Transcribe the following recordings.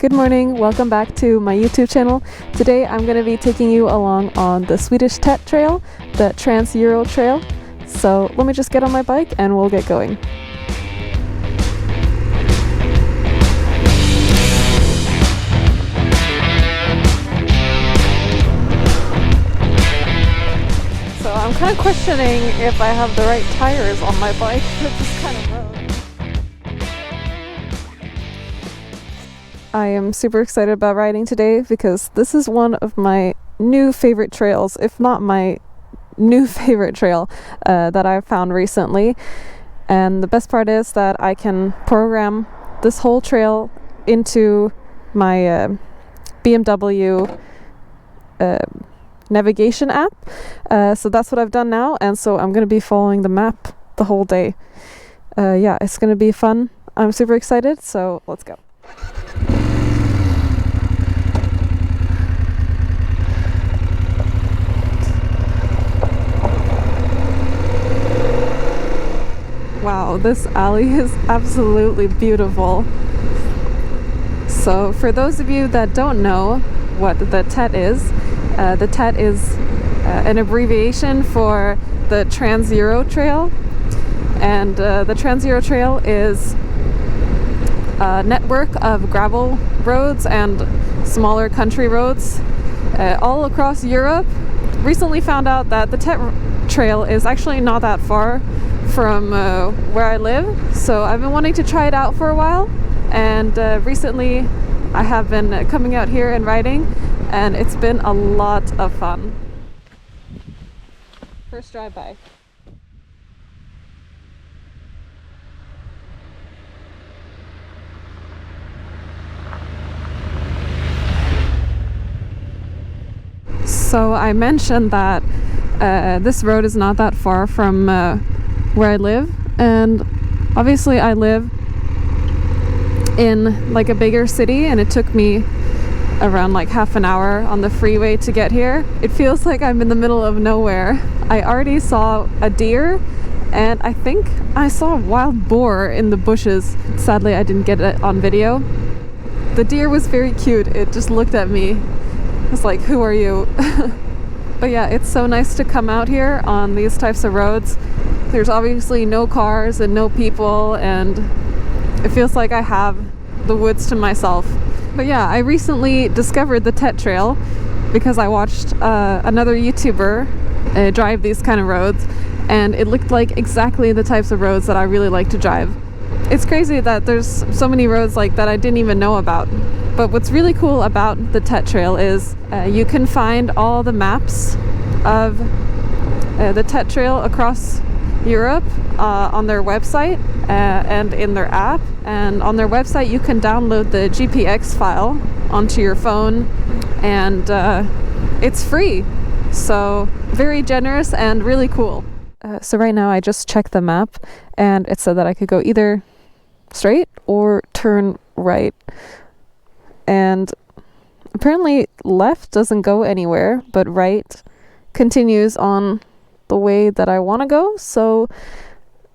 Good morning, welcome back to my YouTube channel. Today I'm going to be taking you along on the Swedish TET trail, the Trans-Euro trail. So let me just get on my bike and we'll get going. So I'm kind of questioning if I have the right tires on my bike for this kind of road. I am super excited about riding today because this is one of my new favorite trails, if not my new favorite trail that I've found recently. And the best part is that I can program this whole trail into my BMW navigation app. So that's what I've done now, and so I'm going to be following the map the whole day. Yeah, it's going to be fun. I'm super excited, so let's go. Wow, this alley is absolutely beautiful. So for those of you that don't know what the TET is an abbreviation for the Trans-Euro Trail. And the Trans-Euro Trail is a network of gravel roads and smaller country roads all across Europe. Recently found out that the TET trail is actually not that far from where I live, so I've been wanting to try it out for a while, and recently I have been coming out here and riding, and it's been a lot of fun. First drive-by. So I mentioned that this road is not that far from where I live, and obviously I live in like a bigger city, and it took me around like half an hour on the freeway to get here. It feels like I'm in the middle of nowhere. I already saw a deer, and I think I saw a wild boar in the bushes. Sadly, I didn't get it on video. The deer was very cute. It just looked at me. It's like, who are you? But yeah, it's so nice to come out here on these types of roads. There's obviously no cars and no people, and it feels like I have the woods to myself. But yeah, I recently discovered the TET trail because I watched another YouTuber drive these kind of roads, and it looked like exactly the types of roads that I really like to drive. It's crazy that there's so many roads like that I didn't even know about. But what's really cool about the TET trail is you can find all the maps of the TET trail across Europe on their website and in their app. And on their website you can download the GPX file onto your phone, and it's free. So very generous and really cool. So right now I just checked the map, and it said that I could go either straight or turn right. And apparently left doesn't go anywhere, but right continues on the way that I want to go. So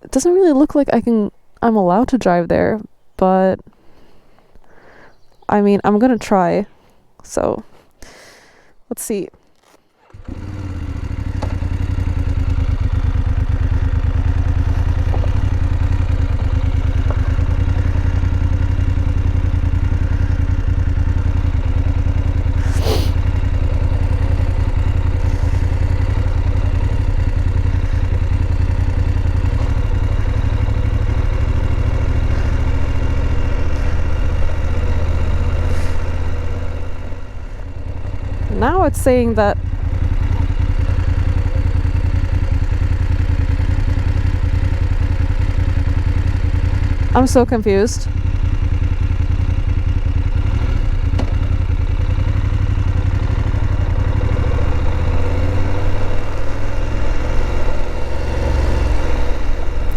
it doesn't really look like I'm allowed to drive there, but I mean, I'm gonna try. So let's see. Now it's saying that I'm so confused.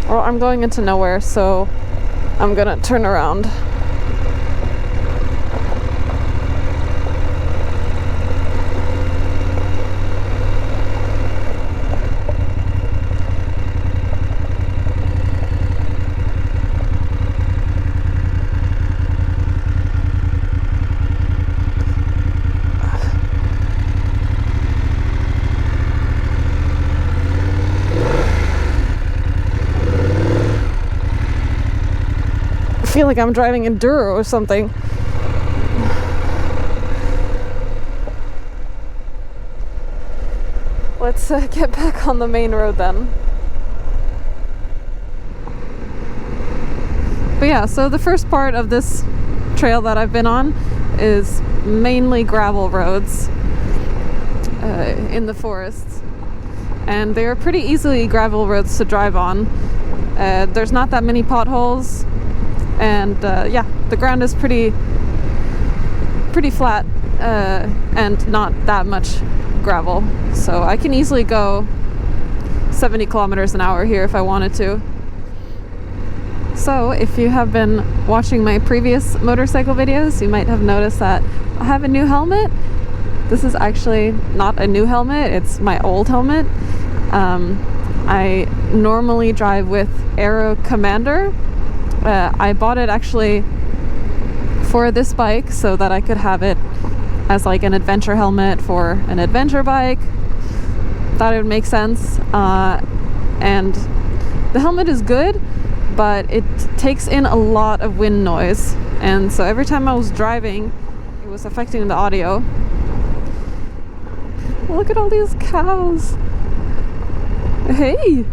Well, I'm going into nowhere, so I'm gonna turn around. feel like I'm driving enduro or something. Let's get back on the main road then. But yeah, so the first part of this trail that I've been on is mainly gravel roads in the forests. And they are pretty easily gravel roads to drive on. There's not that many potholes. And yeah, the ground is pretty flat and not that much gravel. So I can easily go 70 kilometers an hour here if I wanted to. So if you have been watching my previous motorcycle videos, you might have noticed that I have a new helmet. This is actually not a new helmet, it's my old helmet. I normally drive with Aero Commander. I bought it actually for this bike so that I could have it as like an adventure helmet for an adventure bike. Thought it would make sense. And the helmet is good, but it takes in a lot of wind noise, and so every time I was driving it was affecting the audio. Look at all these cows. Hey.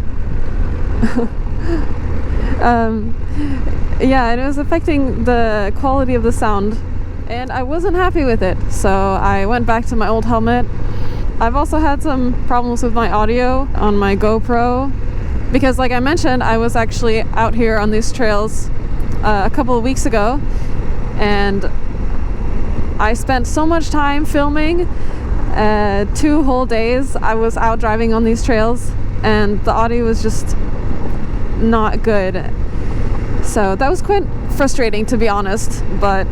Yeah, and it was affecting the quality of the sound, and I wasn't happy with it, so I went back to my old helmet. I've also had some problems with my audio on my GoPro, because like I mentioned, I was actually out here on these trails a couple of weeks ago, and I spent so much time filming. 2 whole days I was out driving on these trails, and the audio was just not good. So that was quite frustrating, to be honest, but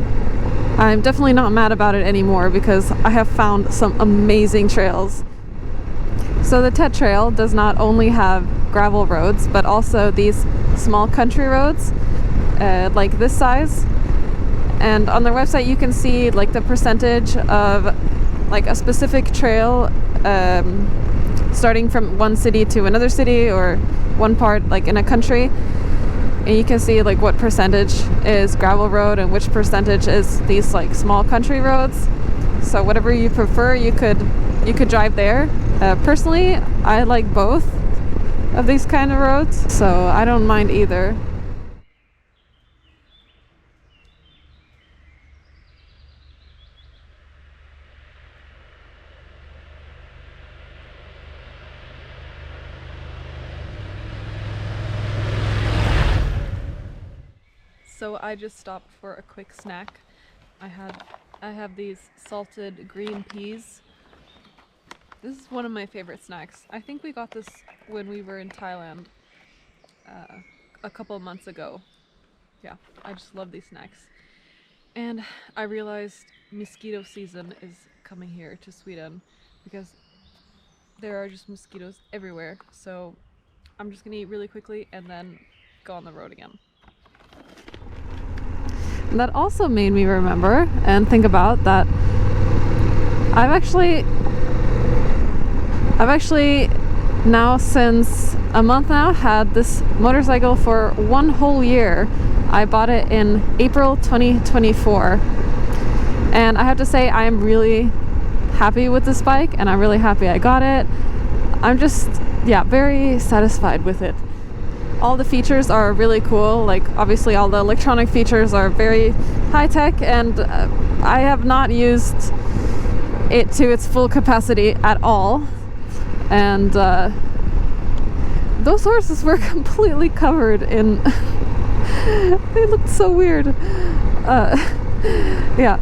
I'm definitely not mad about it anymore because I have found some amazing trails. So the TET trail does not only have gravel roads, but also these small country roads, like this size. And on their website you can see like the percentage of like a specific trail starting from one city to another city, or one part like in a country, and you can see like what percentage is gravel road and which percentage is these like small country roads. So whatever you prefer, you could drive there. Personally, I like both of these kind of roads, so I don't mind either. So I just stopped for a quick snack. I have these salted green peas. This is one of my favorite snacks. I think we got this when we were in Thailand a couple of months ago. Yeah, I just love these snacks. And I realized mosquito season is coming here to Sweden because there are just mosquitoes everywhere. So I'm just gonna eat really quickly and then go on the road again. And that also made me remember and think about that I've actually now since a month now had this motorcycle for 1 whole year. I bought it in April 2024, and I have to say I am really happy with this bike, and I'm really happy I got it. I'm just, yeah, very satisfied with it. All the features are really cool, like obviously all the electronic features are very high-tech, and I have not used it to its full capacity at all. And those horses were completely covered in they looked so weird. Yeah.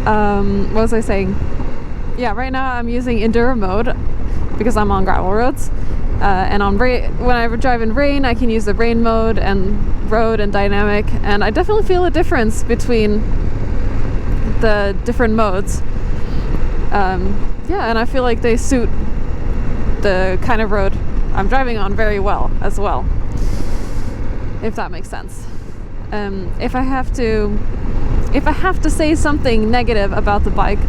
What was I saying? Yeah, right now I'm using enduro mode because I'm on gravel roads. And when I drive in rain, I can use the rain mode and road and dynamic, and I definitely feel a difference between the different modes. Yeah, and I feel like they suit the kind of road I'm driving on very well as well, if that makes sense. If I have to say something negative about the bike,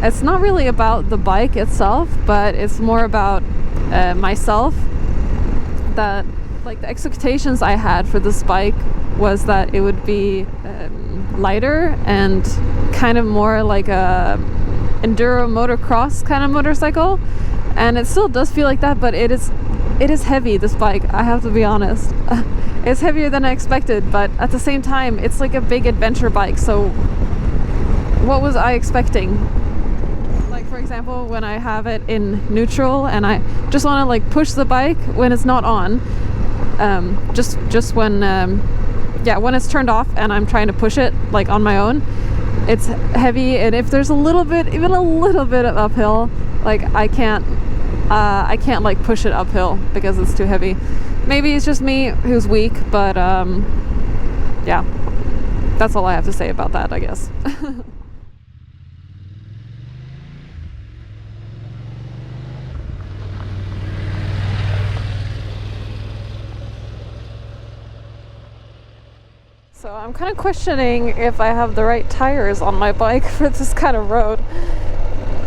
it's not really about the bike itself, but it's more about myself, that Like the expectations I had for this bike was that it would be lighter and kind of more like a enduro motocross kind of motorcycle, and it still does feel like that, but it is heavy, this bike, I have to be honest. It's heavier than I expected, but at the same time it's like a big adventure bike, so what was I expecting? Like, for example, when I have it in neutral and I just want to like push the bike when it's not on, just when when it's turned off and I'm trying to push it like on my own, it's heavy, and if there's even a little bit of uphill, like I can't like push it uphill because it's too heavy. Maybe it's just me who's weak, but yeah, that's all I have to say about that, I guess. So I'm kind of questioning if I have the right tires on my bike for this kind of road,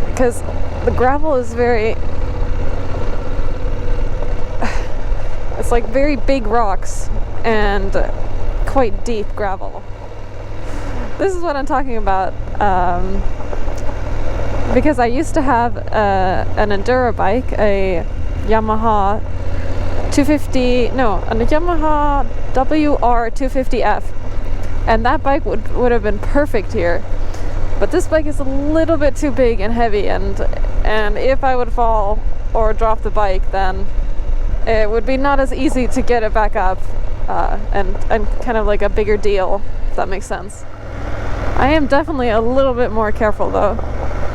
because the gravel is it's like very big rocks and quite deep gravel. This is what I'm talking about, because I used to have an enduro bike, a Yamaha WR250F, and that bike would have been perfect here. But this bike is a little bit too big and heavy, and if I would fall or drop the bike, then it would be not as easy to get it back up, and kind of like a bigger deal, if that makes sense. I am definitely a little bit more careful though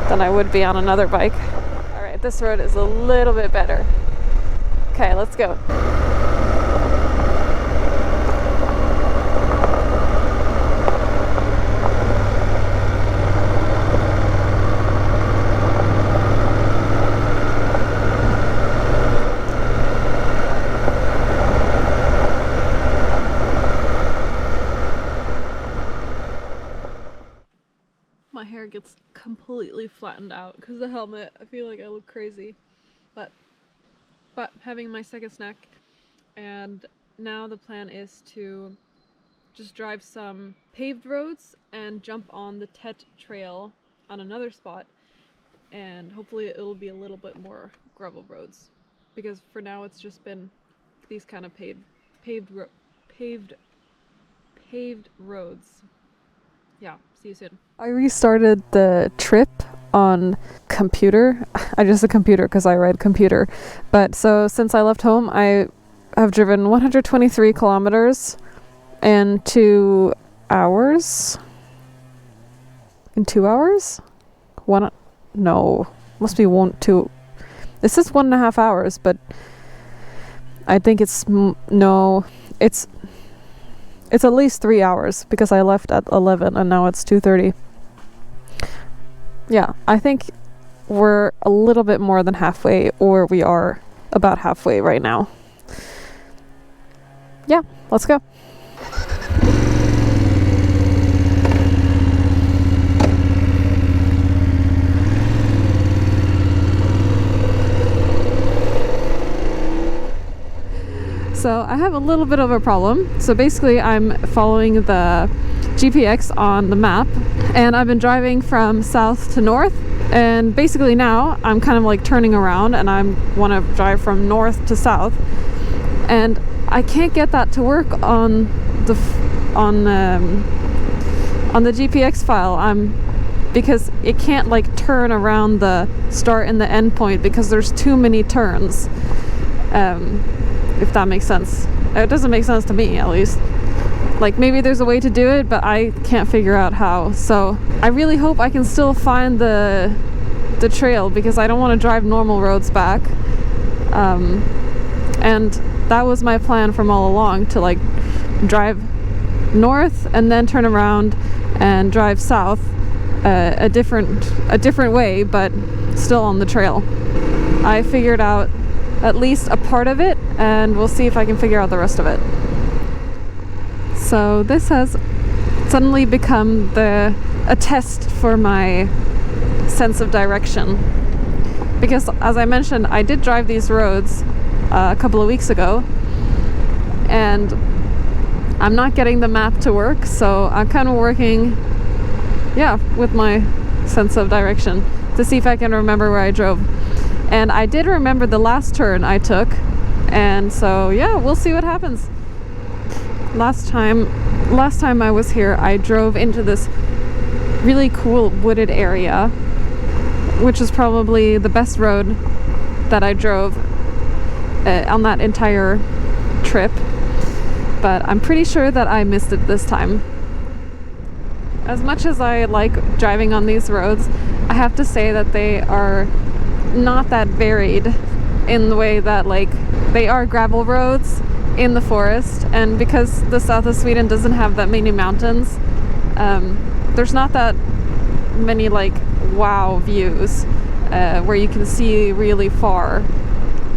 than I would be on another bike. Alright, this road is a little bit better. Okay, let's go. My hair gets completely flattened out because of the helmet. I feel like I look crazy, but having my second snack, and now the plan is to just drive some paved roads and jump on the TET trail on another spot, and hopefully it'll be a little bit more gravel roads, because for now it's just been these kind of paved roads. Yeah, see you soon. I restarted the trip on computer. I just said computer because I read computer. But so since I left home, I have driven 123 kilometers in 2 hours. In 2 hours? Must be 2. It says 1.5 hours, but I think it's at least 3 hours because I left at 11 and now it's 2:30. Yeah, I think we're a little bit more than halfway, or we are about halfway right now. Yeah, let's go. So I have a little bit of a problem. So basically I'm following the GPX on the map, and I've been driving from south to north, and basically now I'm kind of like turning around and I want to drive from north to south, and I can't get that to work on the GPX file. Because it can't like turn around the start and the end point because there's too many turns. If that makes sense. It doesn't make sense to me, at least. Like, maybe there's a way to do it, but I can't figure out how. So I really hope I can still find the trail, because I don't want to drive normal roads back. And that was my plan from all along, to like drive north and then turn around and drive south, a different way, but still on the trail. I figured out at least a part of it, and we'll see if I can figure out the rest of it. So this has suddenly become a test for my sense of direction, because as I mentioned, I did drive these roads a couple of weeks ago, and I'm not getting the map to work, so I'm kind of working, yeah, with my sense of direction to see if I can remember where I drove. And I did remember the last turn I took, and so yeah, we'll see what happens. Last time I was here, I drove into this really cool wooded area, which is probably the best road that I drove on that entire trip, but I'm pretty sure that I missed it this time. As much as I like driving on these roads, I have to say that they are not that varied in the way that, like, they are gravel roads in the forest, and because the south of Sweden doesn't have that many mountains, there's not that many like wow views where you can see really far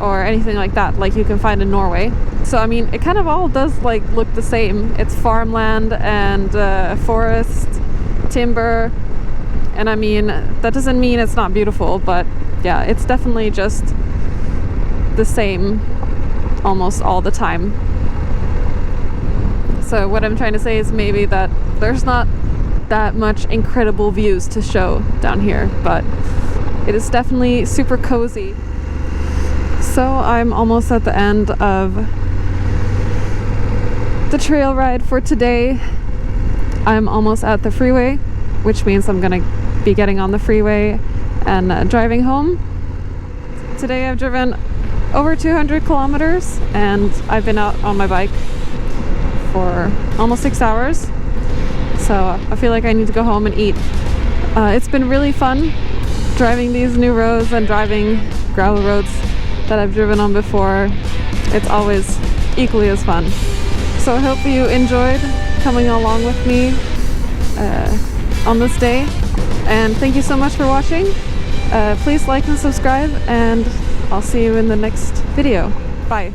or anything like that, like you can find in Norway. So I mean, it kind of all does like look the same. It's farmland and forest, timber, and I mean, that doesn't mean it's not beautiful, but yeah, it's definitely just the same almost all the time. So what I'm trying to say is maybe that there's not that much incredible views to show down here, but it is definitely super cozy. So I'm almost at the end of the trail ride for today. I'm almost at the freeway, which means I'm gonna be getting on the freeway and driving home. Today I've driven over 200 kilometers and I've been out on my bike for almost 6 hours. So I feel like I need to go home and eat. It's been really fun driving these new roads and driving gravel roads that I've driven on before. It's always equally as fun. So I hope you enjoyed coming along with me on this day. And thank you so much for watching. Please like and subscribe, and I'll see you in the next video. Bye.